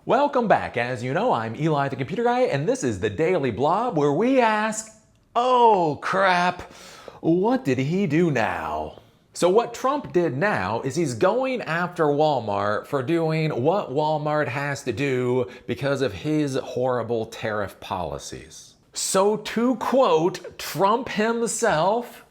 Welcome back. As you know, I'm Eli the Computer Guy, and this is the Daily Blob where we ask, oh crap, what did he do now? So what Trump did now is he's going after Walmart for doing what Walmart has to do because of his horrible tariff policies. So to quote Trump himself,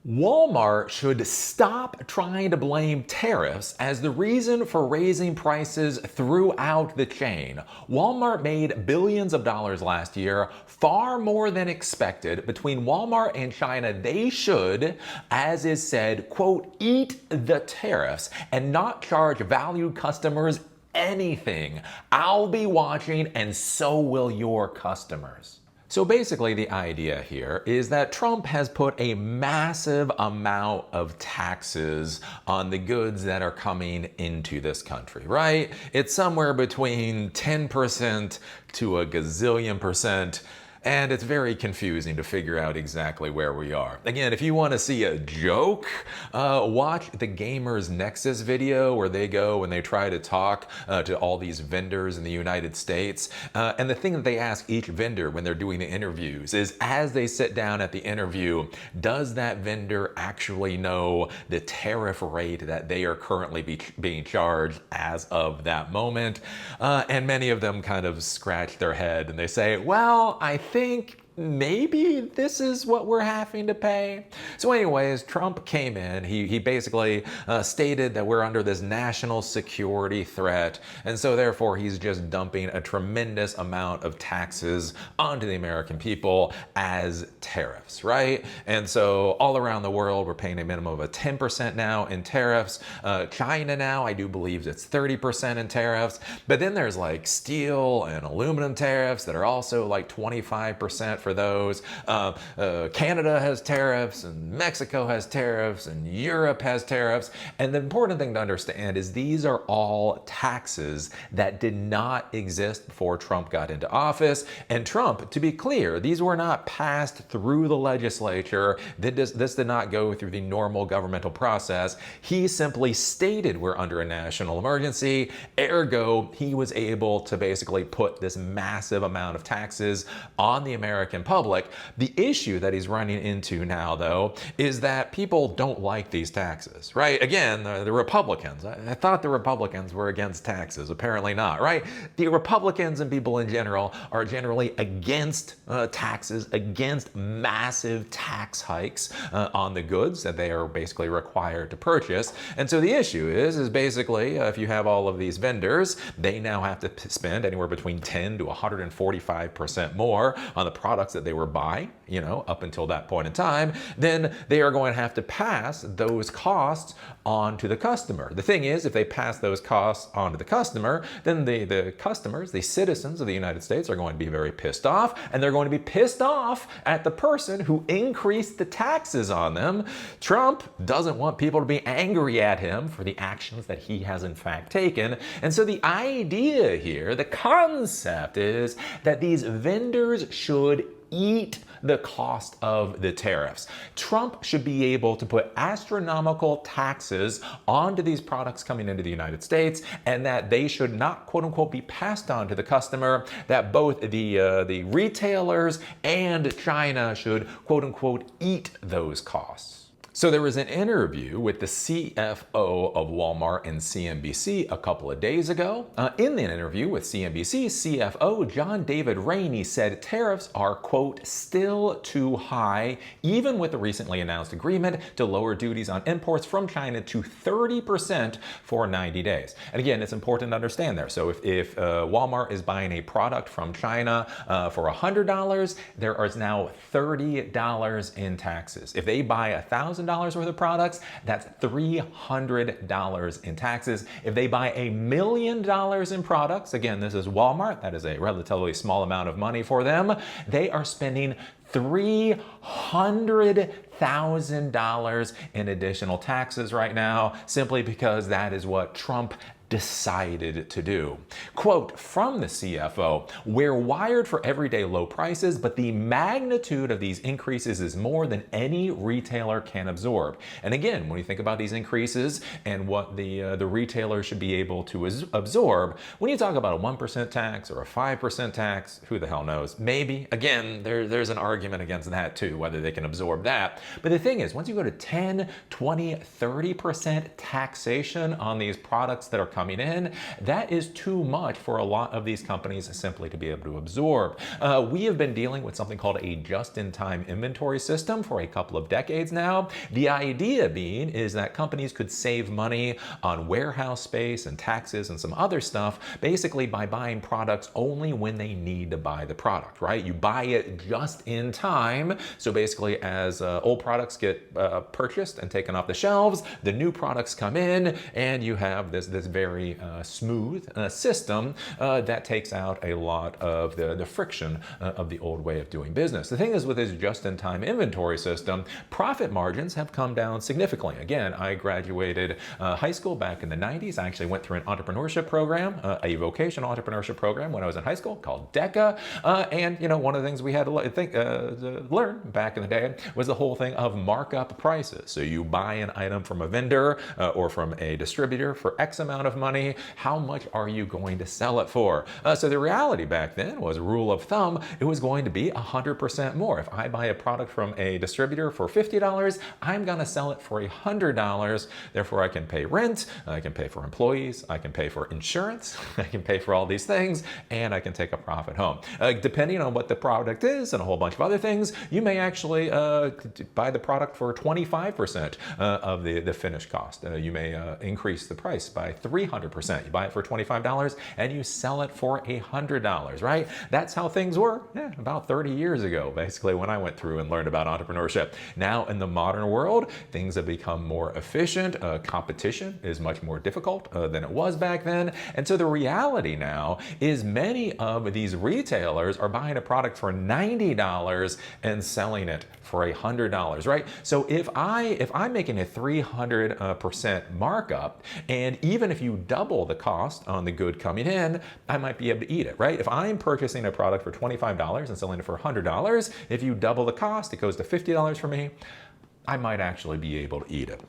Walmart should stop trying to blame tariffs as the reason for raising prices throughout the chain. Walmart made billions of dollars last year, far more than expected. Between Walmart and China, they should, as is said, quote, eat the tariffs and not charge valued customers anything. I'll be watching and so will your customers. So basically the idea here is that Trump has put a massive amount of taxes on the goods that are coming into this country, right? It's somewhere between 10% to a gazillion percent. And it's very confusing to figure out exactly where we are. Again, if you want to see a joke, watch the Gamers Nexus video where they go and they try to talk to all these vendors in the United States. And the thing that they ask each vendor when they're doing the interviews is, as they sit down at the interview, does that vendor actually know the tariff rate that they are currently being charged as of that moment? And many of them kind of scratch their head and they say, well, I think maybe this is what we're having to pay. So anyways, Trump came in, he basically stated that we're under this national security threat, and so therefore he's just dumping a tremendous amount of taxes onto the American people as tariffs, right? And so all around the world, we're paying a minimum of 10% now in tariffs. China now, I do believe it's 30% in tariffs, but then there's like steel and aluminum tariffs that are also like 25% for those. Canada has tariffs, and Mexico has tariffs, and Europe has tariffs. And the important thing to understand is these are all taxes that did not exist before Trump got into office. And Trump, to be clear, these were not passed through the legislature. This did not go through the normal governmental process. He simply stated we're under a national emergency. Ergo, he was able to basically put this massive amount of taxes on the American public. The issue that he's running into now, though, is that people don't like these taxes, right? Again, the Republicans. I thought the Republicans were against taxes. Apparently not, right? The Republicans and people in general are generally against taxes, against massive tax hikes on the goods that they are basically required to purchase. And so the issue is basically if you have all of these vendors, they now have to spend anywhere between 10 to 145% more on the products that they were buying, up until that point in time. Then they are going to have to pass those costs on to the customer. The thing is, if they pass those costs on to the customer, then the customers, the citizens of the United States, are going to be very pissed off, and they're going to be pissed off at the person who increased the taxes on them. Trump doesn't want people to be angry at him for the actions that he has in fact taken. And so the idea here, the concept is that these vendors should eat the cost of the tariffs. Trump should be able to put astronomical taxes onto these products coming into the United States, and that they should not, quote unquote, be passed on to the customer, that both the retailers and China should, quote unquote, eat those costs. So there was an interview with the CFO of Walmart and CNBC a couple of days ago. In the interview with CNBC, CFO John David Rainey said tariffs are, quote, still too high, even with the recently announced agreement to lower duties on imports from China to 30% for 90 days. And again, it's important to understand there. So if Walmart is buying a product from China for $100, there is now $30 in taxes. If they buy $1,000 worth of products, that's $300 in taxes. If they buy $1 million in products, again, this is Walmart, that is a relatively small amount of money for them, they are spending $300,000 in additional taxes right now, simply because that is what Trump decided to do. Quote from the CFO, "We're wired for everyday low prices, but the magnitude of these increases is more than any retailer can absorb." And again, when you think about these increases and what the retailer should be able to absorb, when you talk about a 1% tax or a 5% tax, who the hell knows? Maybe. Again, there's an argument against that too, whether they can absorb that. But the thing is, once you go to 10, 20, 30% taxation on these products that are coming in, that is too much for a lot of these companies simply to be able to absorb. We have been dealing with something called a just-in-time inventory system for a couple of decades now. The idea being is that companies could save money on warehouse space and taxes and some other stuff, basically by buying products only when they need to buy the product, right? You buy it just in time. So basically, as old products get purchased and taken off the shelves, the new products come in, and you have this very smooth system that takes out a lot of the friction of the old way of doing business. The thing is, with this just-in-time inventory system, profit margins have come down significantly. Again, I graduated high school back in the 90s. I actually went through an entrepreneurship program, a vocational entrepreneurship program when I was in high school called DECA. And one of the things we had to learn back in the day was the whole thing of markup prices. So you buy an item from a vendor or from a distributor for X amount of money. How much are you going to sell it for? So the reality back then was, rule of thumb, it was going to be 100% more. If I buy a product from a distributor for $50, I'm going to sell it for $100. Therefore, I can pay rent, I can pay for employees, I can pay for insurance, I can pay for all these things, and I can take a profit home. Depending on what the product is and a whole bunch of other things, you may actually buy the product for 25% of the finished cost. You may increase the price by 300%. You buy it for $25 and you sell it for $100, right? That's how things were about 30 years ago, basically, when I went through and learned about entrepreneurship. Now, in the modern world, things have become more efficient. Competition is much more difficult than it was back then. And so the reality now is many of these retailers are buying a product for $90 and selling it for $100, right? So if I'm making a 300% markup, and even if you double the cost on the good coming in, I might be able to eat it, right? If I'm purchasing a product for $25 and selling it for $100, if you double the cost, it goes to $50 for me, I might actually be able to eat it.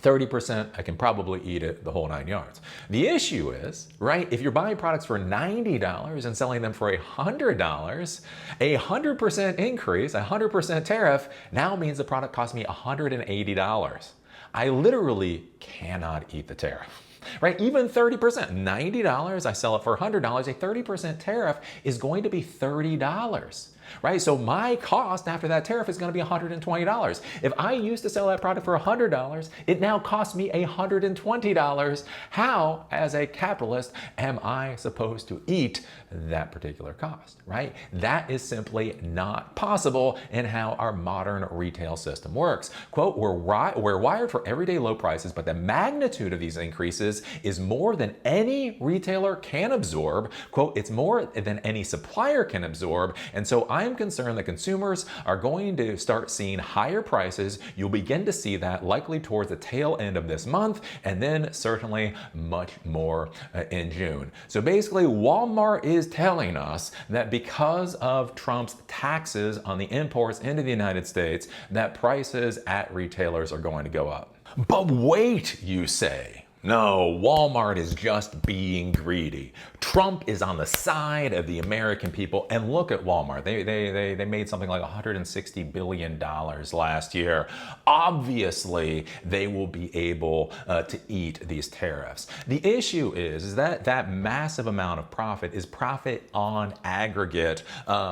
30%, I can probably eat it, the whole 9 yards. The issue is, right, if you're buying products for $90 and selling them for $100, a 100% increase, a 100% tariff now means the product costs me $180. I literally cannot eat the tariff. Right? Even 30%, $90, I sell it for $100, a 30% tariff is going to be $30. Right? So my cost after that tariff is going to be $120. If I used to sell that product for $100, it now costs me $120. How, as a capitalist, am I supposed to eat that particular cost? Right? That is simply not possible in how our modern retail system works. Quote, we're wired for everyday low prices, but the magnitude of these increases is more than any retailer can absorb. Quote, it's more than any supplier can absorb. And so I'm concerned that consumers are going to start seeing higher prices. You'll begin to see that likely towards the tail end of this month, and then certainly much more in June. So basically, Walmart is telling us that because of Trump's taxes on the imports into the United States, that prices at retailers are going to go up. But wait, you say. No, Walmart is just being greedy. Trump is on the side of the American people, and look at Walmart. They made something like $160 billion last year. Obviously, they will be able to eat these tariffs. The issue is that that massive amount of profit is profit on aggregate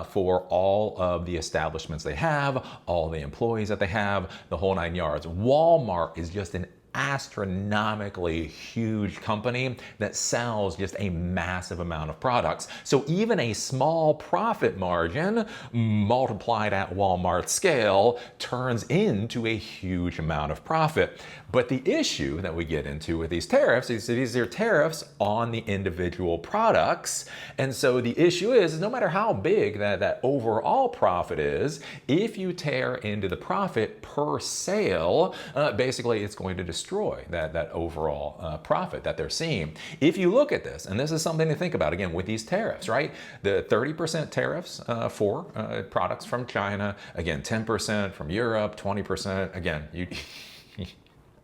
for all of the establishments they have, all the employees that they have, the whole 9 yards. Walmart is just an astronomically huge company that sells just a massive amount of products. So even a small profit margin multiplied at Walmart scale turns into a huge amount of profit. But the issue that we get into with these tariffs is that these are tariffs on the individual products. And so the issue is no matter how big that overall profit is, if you tear into the profit per sale, basically it's going to destroy destroy that overall profit that they're seeing. If you look at this, and this is something to think about again with these tariffs, right? The 30% tariffs for products from China, again, 10% from Europe, 20%. Again,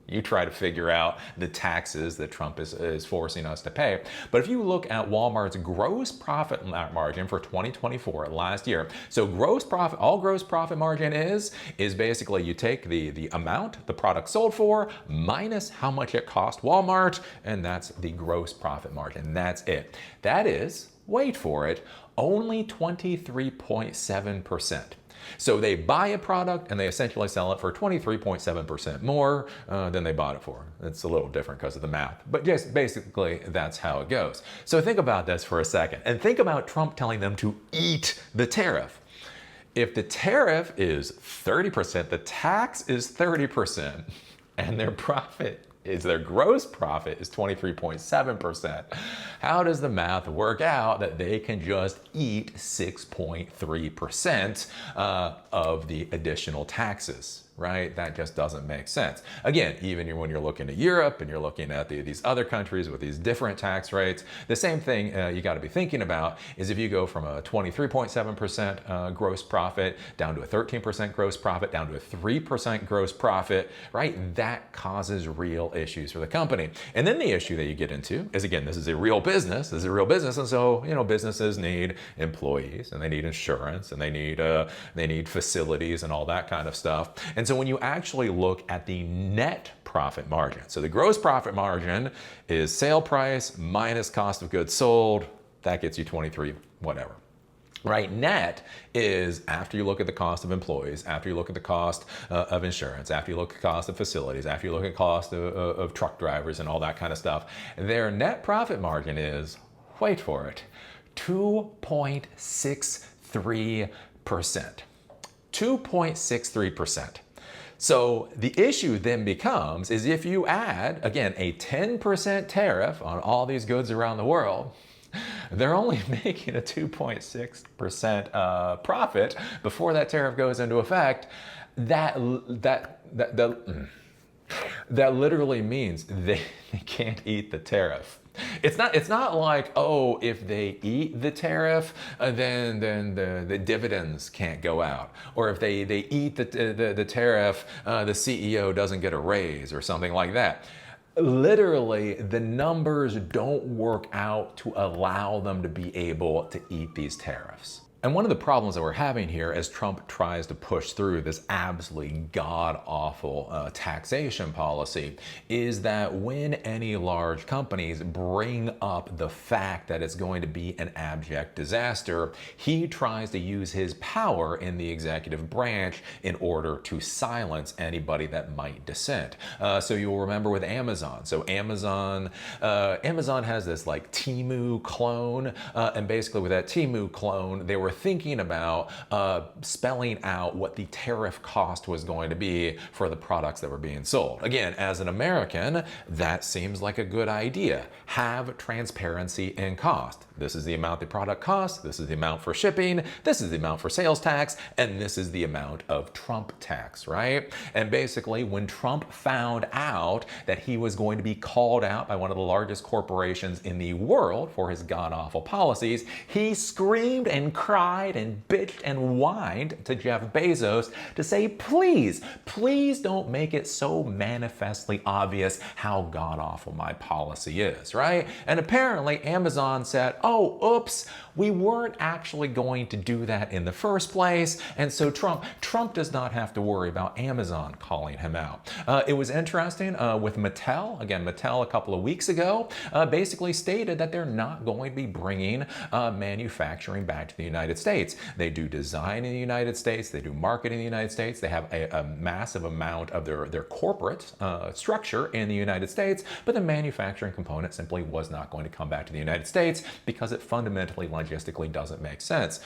you try to figure out the taxes that Trump is forcing us to pay. But if you look at Walmart's gross profit margin for 2024 last year, so gross profit, all gross profit margin is basically you take the amount the product sold for minus how much it cost Walmart, and that's the gross profit margin. That's it. That is, wait for it, only 23.7%. So they buy a product and they essentially sell it for 23.7% more than they bought it for. It's a little different because of the math, but just basically that's how it goes. So think about this for a second and think about Trump telling them to eat the tariff. If the tariff is 30%, the tax is 30%, and their gross profit is 23.7%. How does the math work out that they can just eat 6.3% of the additional taxes? Right? That just doesn't make sense. Again, even when you're looking at Europe and you're looking at these other countries with these different tax rates, the same thing you got to be thinking about is if you go from a 23.7% gross profit down to a 13% gross profit, down to a 3% gross profit, right? That causes real issues for the company. And then the issue that you get into is, again, this is a real business. This is a real business. And so, businesses need employees and they need insurance and they need facilities and all that kind of stuff. And so when you actually look at the net profit margin, so the gross profit margin is sale price minus cost of goods sold, that gets you 23, whatever. Right, net is after you look at the cost of employees, after you look at the cost of insurance, after you look at the cost of facilities, after you look at cost of truck drivers and all that kind of stuff. Their net profit margin is, wait for it, 2.63%. 2.63%. So the issue then becomes is if you add, again, a 10% tariff on all these goods around the world, they're only making a 2.6% profit before that tariff goes into effect. That literally means they can't eat the tariff. It's not like, oh, if they eat the tariff, then the dividends can't go out. Or if they eat the tariff, the CEO doesn't get a raise or something like that. Literally, the numbers don't work out to allow them to be able to eat these tariffs. And one of the problems that we're having here as Trump tries to push through this absolutely god-awful taxation policy is that when any large companies bring up the fact that it's going to be an abject disaster, he tries to use his power in the executive branch in order to silence anybody that might dissent. So you'll remember with Amazon. So Amazon has this like Temu clone, and basically with that Temu clone, they were thinking about spelling out what the tariff cost was going to be for the products that were being sold. Again, as an American, that seems like a good idea. Have transparency in cost. This is the amount the product costs, this is the amount for shipping, this is the amount for sales tax, and this is the amount of Trump tax, right? And basically, when Trump found out that he was going to be called out by one of the largest corporations in the world for his god-awful policies, he screamed and cried and bitched and whined to Jeff Bezos to say, please don't make it so manifestly obvious how god-awful my policy is, right? And apparently Amazon said, oh, oops, we weren't actually going to do that in the first place. And so Trump does not have to worry about Amazon calling him out. It was interesting with Mattel. Again, Mattel a couple of weeks ago basically stated that they're not going to be bringing manufacturing back to the United States. They do design in the United States. They do marketing in the United States. They have a massive amount of their corporate structure in the United States, but the manufacturing component simply was not going to come back to the United States because it fundamentally, logistically doesn't make sense.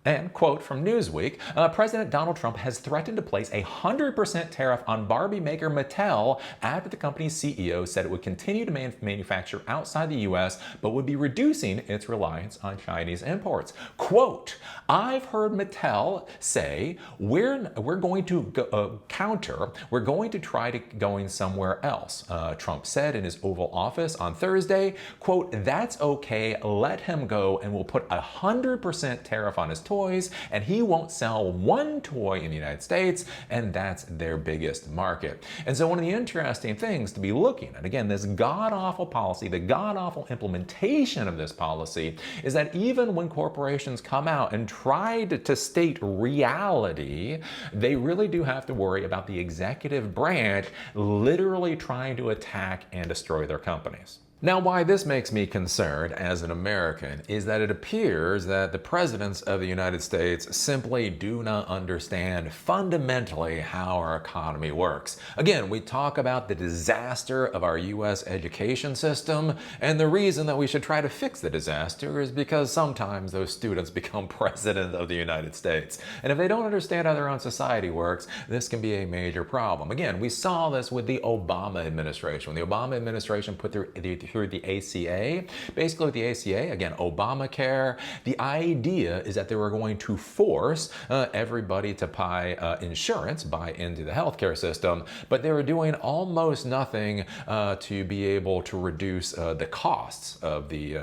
And quote from Newsweek, President Donald Trump has threatened to place a 100% tariff on Barbie maker Mattel after the company's CEO said it would continue to manufacture outside the U.S. but would be reducing its reliance on Chinese imports. Quote, I've heard Mattel say, we're going to counter, we're going to try to going somewhere else. Trump said in his Oval Office on Thursday, quote, that's okay, let him go and we'll put 100% tariff on his toys and he won't sell one toy in the United States, and that's their biggest market. And so one of the interesting things to be looking at, again, this god-awful policy, the god-awful implementation of this policy, is that even when corporations come out and try to state reality, they really do have to worry about the executive branch literally trying to attack and destroy their companies. Now, why this makes me concerned as an American is that it appears that the presidents of the United States simply do not understand fundamentally how our economy works. Again, we talk about the disaster of our U.S. education system, and the reason that we should try to fix the disaster is because sometimes those students become president of the United States. And if they don't understand how their own society works, this can be a major problem. Again, we saw this with the Obama administration. When the Obama administration put through the ACA. Basically with the ACA, again, Obamacare, the idea is that they were going to force everybody to buy insurance, buy into the healthcare system, but they were doing almost nothing to be able to reduce the costs of the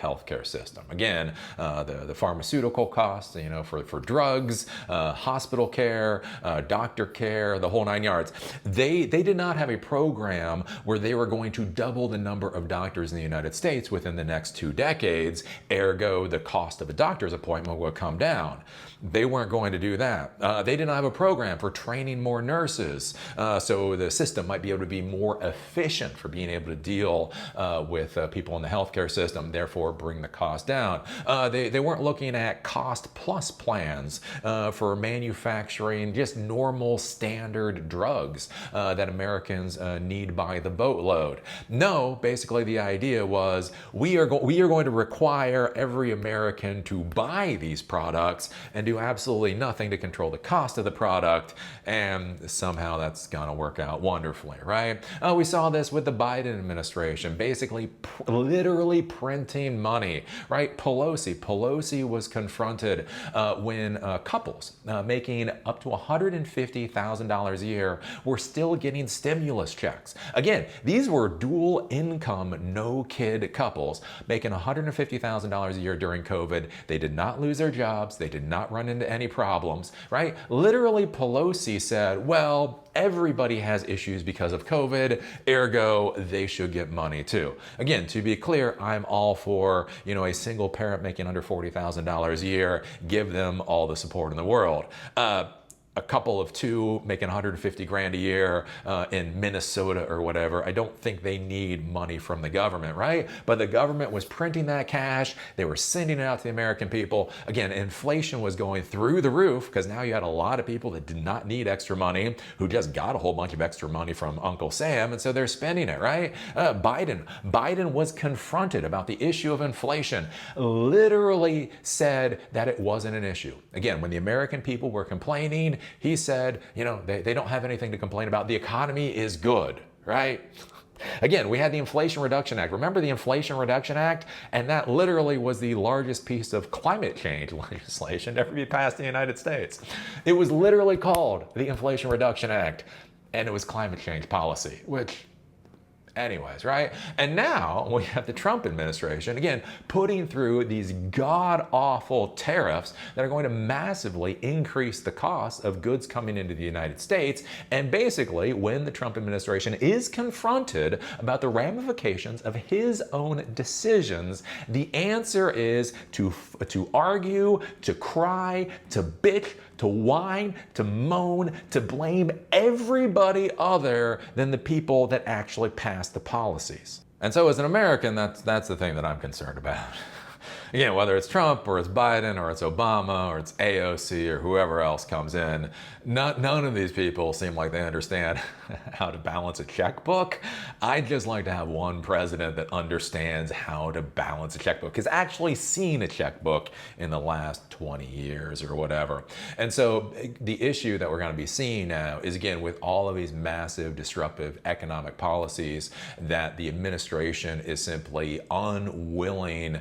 healthcare system. Again, the pharmaceutical costs, you know, for drugs, hospital care, doctor care, the whole nine yards. They did not have a program where they were going to double the number of doctors in the United States within the next 2 decades, ergo the cost of a doctor's appointment would come down. They weren't going to do that. They didn't have a program for training more nurses, so the system might be able to be more efficient for being able to deal with people in the healthcare system, therefore bring the cost down. They weren't looking at cost plus plans for manufacturing just normal standard drugs that Americans need by the boatload. No, basically the idea was we are going to require every American to buy these products and do absolutely nothing to control the cost of the product, and somehow that's going to work out wonderfully, right? We saw this with the Biden administration, basically literally printing money, right? Pelosi was confronted when couples making up to $150,000 a year were still getting stimulus checks. Again, these were dual income, no kid couples making $150,000 a year during COVID. They did not lose their jobs. They did not run into any problems, right? Literally, Pelosi said, well, everybody has issues because of COVID, ergo, they should get money too. Again, to be clear, I'm all for, you know, a single parent making under $40,000 a year, give them all the support in the world. A couple of two making 150 grand a year in Minnesota or whatever, I don't think they need money from the government, right? But the government was printing that cash. They were sending it out to the American people. Again, inflation was going through the roof because now you had a lot of people that did not need extra money who just got a whole bunch of extra money from Uncle Sam, and so they're spending it, right? Biden was confronted about the issue of inflation, literally said that it wasn't an issue. Again, when the American people were complaining, he said, you know, they don't have anything to complain about. The economy is good, right? Again, we had the Inflation Reduction Act. Remember the Inflation Reduction Act? And that literally was the largest piece of climate change legislation to ever be passed in the United States. It was literally called the Inflation Reduction Act, and it was climate change policy, which... anyways, right? And now we have the Trump administration, again, putting through these god-awful tariffs that are going to massively increase the cost of goods coming into the United States. And basically, when the Trump administration is confronted about the ramifications of his own decisions, the answer is to argue, to cry, to bitch, to whine, to moan, to blame everybody other than the people that actually passed the policies. And so as an American, that's the thing that I'm concerned about. Again, whether it's Trump or it's Biden or it's Obama or it's AOC or whoever else comes in, none of these people seem like they understand how to balance a checkbook. I'd just like to have one president that understands how to balance a checkbook, has actually seen a checkbook in the last 20 years or whatever. And so the issue that we're going to be seeing now is, again, with all of these massive disruptive economic policies that the administration is simply unwilling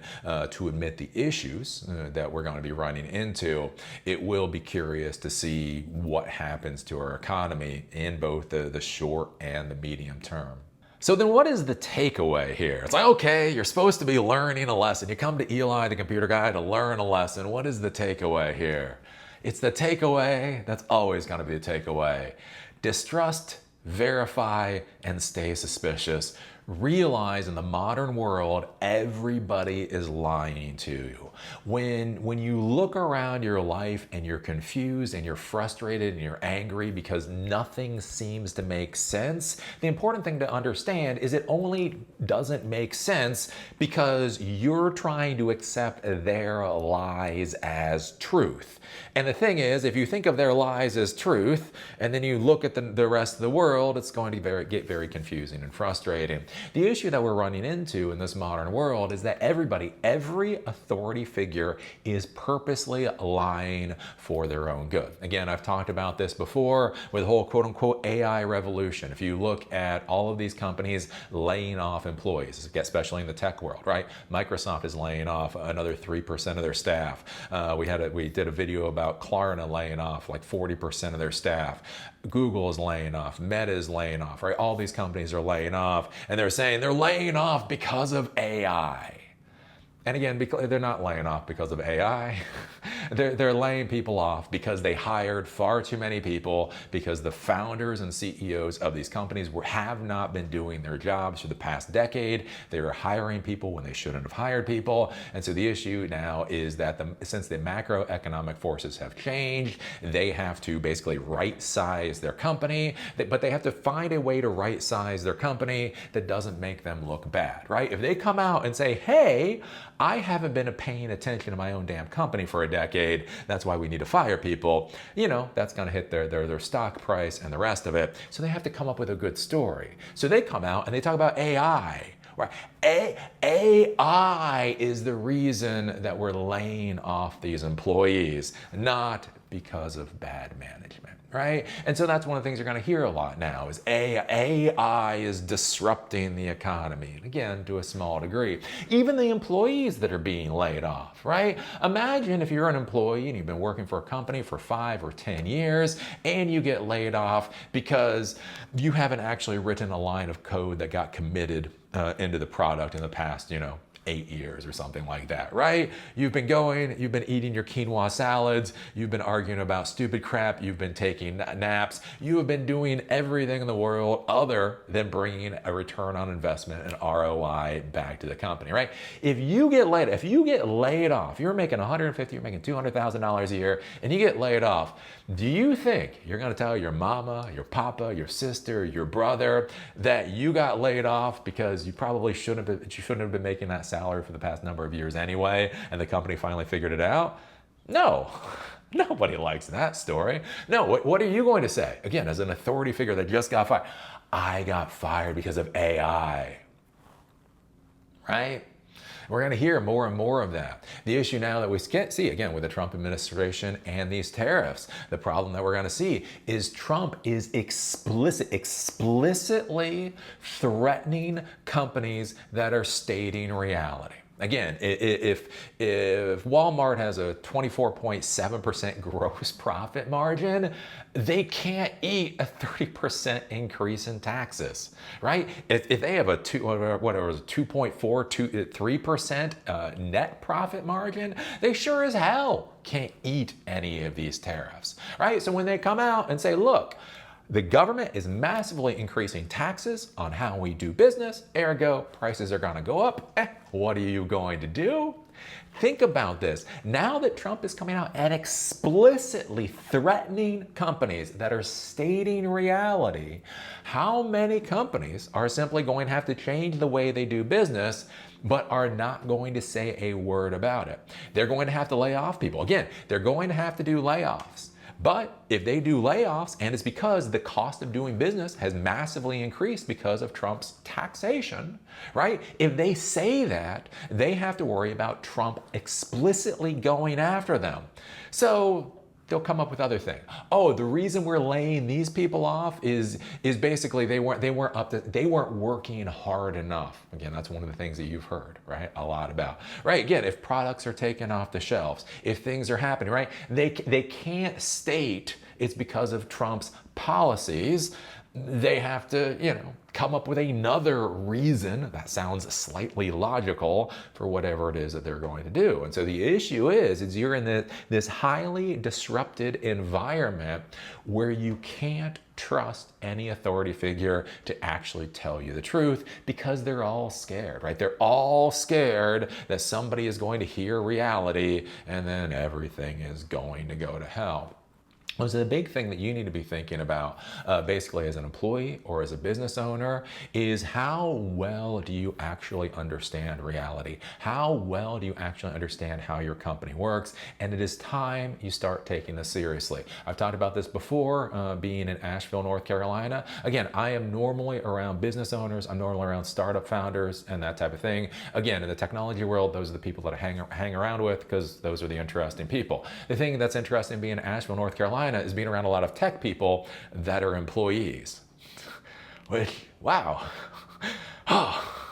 to amid the issues that we're going to be running into, it will be curious to see what happens to our economy in both the short and the medium term. So then what is the takeaway here? It's like, okay, you're supposed to be learning a lesson. You come to Eli, the computer guy, to learn a lesson. What is the takeaway here? It's the takeaway that's always going to be a takeaway. Distrust, verify, and stay suspicious. Realize in the modern world, everybody is lying to you. When you look around your life and you're confused and you're frustrated and you're angry because nothing seems to make sense, the important thing to understand is it only doesn't make sense because you're trying to accept their lies as truth. And the thing is, if you think of their lies as truth, and then you look at the rest of the world, it's going to get very confusing and frustrating. The issue that we're running into in this modern world is that every authority figure is purposely lying for their own good. Again, I've talked about this before with the whole quote-unquote AI revolution. If you look at all of these companies laying off employees, especially in the tech world, right? Microsoft is laying off another 3% of their staff. We did a video about Klarna laying off like 40% of their staff. Google is laying off. Meta is laying off, right? All these companies are laying off, and they're saying they're laying off because of AI. And again, because they're not laying off because of AI. They're laying people off because they hired far too many people, because the founders and CEOs of these companies have not been doing their jobs for the past decade. They were hiring people when they shouldn't have hired people. And so the issue now is that since the macroeconomic forces have changed, they have to basically right-size their company, but they have to find a way to right-size their company that doesn't make them look bad, right? If they come out and say, hey, I haven't been paying attention to my own damn company for a decade, that's why we need to fire people, that's going to hit their stock price and the rest of it. So they have to come up with a good story. So they come out and they talk about AI. Right? AI is the reason that we're laying off these employees, not because of bad management, right? And so that's one of the things you're going to hear a lot now is AI is disrupting the economy. And again, to a small degree. Even the employees that are being laid off, right? Imagine if you're an employee and you've been working for a company for 5 or 10 years and you get laid off because you haven't actually written a line of code that got committed into the product in the past, 8 years or something like that, right? You've been eating your quinoa salads, you've been arguing about stupid crap, you've been taking naps, you have been doing everything in the world other than bringing a return on investment and ROI back to the company, right? If you get laid off, you're making $150,000, you're making $200,000 a year, and you get laid off, do you think you're going to tell your mama, your papa, your sister, your brother that you got laid off because you probably shouldn't have been making that salary for the past number of years anyway, and the company finally figured it out? No. Nobody likes that story. No, what are you going to say? Again, as an authority figure that just got fired, I got fired because of AI, right? We're going to hear more and more of that. The issue now that we can't see, again, with the Trump administration and these tariffs, the problem that we're going to see is Trump is explicitly threatening companies that are stating reality. Again, if Walmart has a 24.7% gross profit margin, they can't eat a 30% increase in taxes, right? If they have a 3% net profit margin, they sure as hell can't eat any of these tariffs, right? So when they come out and say, look, the government is massively increasing taxes on how we do business, ergo, prices are going to go up. What are you going to do? Think about this. Now that Trump is coming out and explicitly threatening companies that are stating reality, how many companies are simply going to have to change the way they do business but are not going to say a word about it? They're going to have to lay off people. Again, they're going to have to do layoffs. But if they do layoffs, and it's because the cost of doing business has massively increased because of Trump's taxation, right? If they say that, they have to worry about Trump explicitly going after them. So they'll come up with other things. Oh, the reason we're laying these people off is basically they weren't working hard enough. Again, that's one of the things that you've heard, right? A lot about. Right? Again, if products are taken off the shelves, if things are happening, right? They can't state it's because of Trump's policies. They have to, come up with another reason that sounds slightly logical for whatever it is that they're going to do. And so the issue is you're in this highly disrupted environment where you can't trust any authority figure to actually tell you the truth because they're all scared, right? They're all scared that somebody is going to hear reality and then everything is going to go to hell. So the big thing that you need to be thinking about basically as an employee or as a business owner is how well do you actually understand reality? How well do you actually understand how your company works? And it is time you start taking this seriously. I've talked about this before, being in Asheville, North Carolina. Again, I am normally around business owners. I'm normally around startup founders and that type of thing. Again, in the technology world, those are the people that I hang around with because those are the interesting people. The thing that's interesting being in Asheville, North Carolina is being around a lot of tech people that are employees. Which, wow. Oh,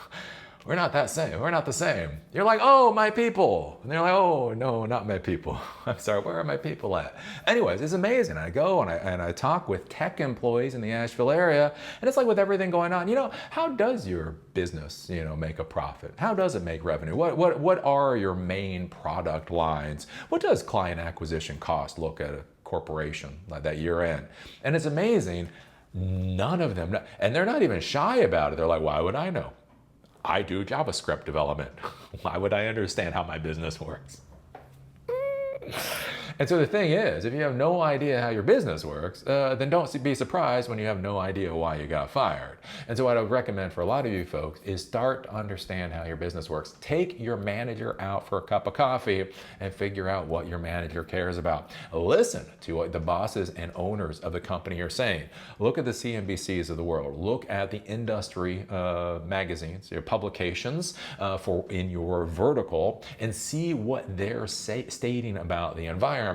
we're not that same. We're not the same. You're like, oh, my people. And they're like, oh, no, not my people. I'm sorry, where are my people at? Anyways, it's amazing. I go and I talk with tech employees in the Asheville area, and it's like with everything going on, how does your business, make a profit? How does it make revenue? What are your main product lines? What does client acquisition cost look at a corporation that you're in? And it's amazing, none of them, and they're not even shy about it. They're like, why would I know? I do JavaScript development. Why would I understand how my business works? And so the thing is, if you have no idea how your business works, then don't be surprised when you have no idea why you got fired. And so what I would recommend for a lot of you folks is start to understand how your business works. Take your manager out for a cup of coffee and figure out what your manager cares about. Listen to what the bosses and owners of the company are saying. Look at the CNBCs of the world. Look at the industry magazines, your publications in your vertical, and see what they're stating about the environment,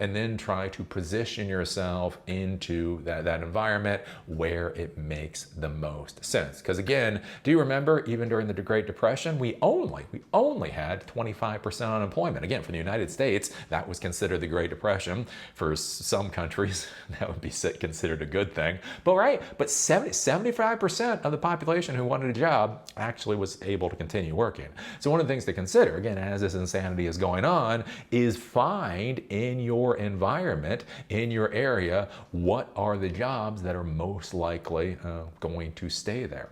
and then try to position yourself into that environment where it makes the most sense. Because again, do you remember even during the Great Depression, we only had 25% unemployment. Again, for the United States, that was considered the Great Depression. For some countries, that would be considered a good thing. But 75% of the population who wanted a job actually was able to continue working. So one of the things to consider, again, as this insanity is going on, is find in your environment, in your area, what are the jobs that are most likely going to stay there.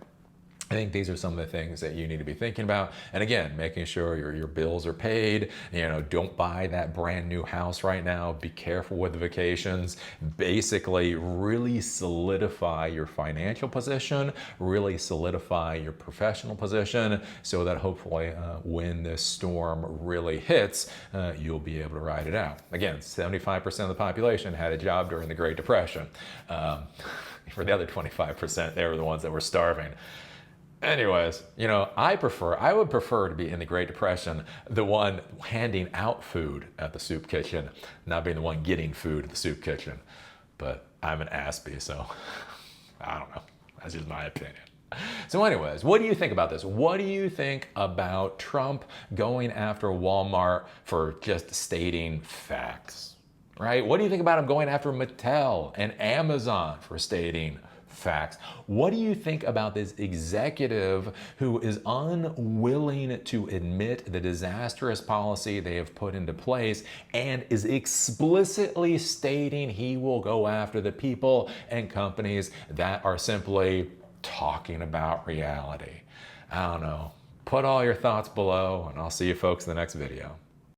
I think these are some of the things that you need to be thinking about. And again, making sure your bills are paid. Don't buy that brand new house right now. Be careful with the vacations. Basically, really solidify your financial position, really solidify your professional position so that hopefully when this storm really hits, you'll be able to ride it out. Again, 75% of the population had a job during the Great Depression. For the other 25%, they were the ones that were starving. Anyways, I would prefer to be in the Great Depression, the one handing out food at the soup kitchen, not being the one getting food at the soup kitchen. But I'm an Aspie, so I don't know. That's just my opinion. So anyways, what do you think about this? What do you think about Trump going after Walmart for just stating facts, right? What do you think about him going after Mattel and Amazon for stating facts? What do you think about this executive who is unwilling to admit the disastrous policy they have put into place and is explicitly stating he will go after the people and companies that are simply talking about reality? I don't know. Put all your thoughts below, and I'll see you folks in the next video.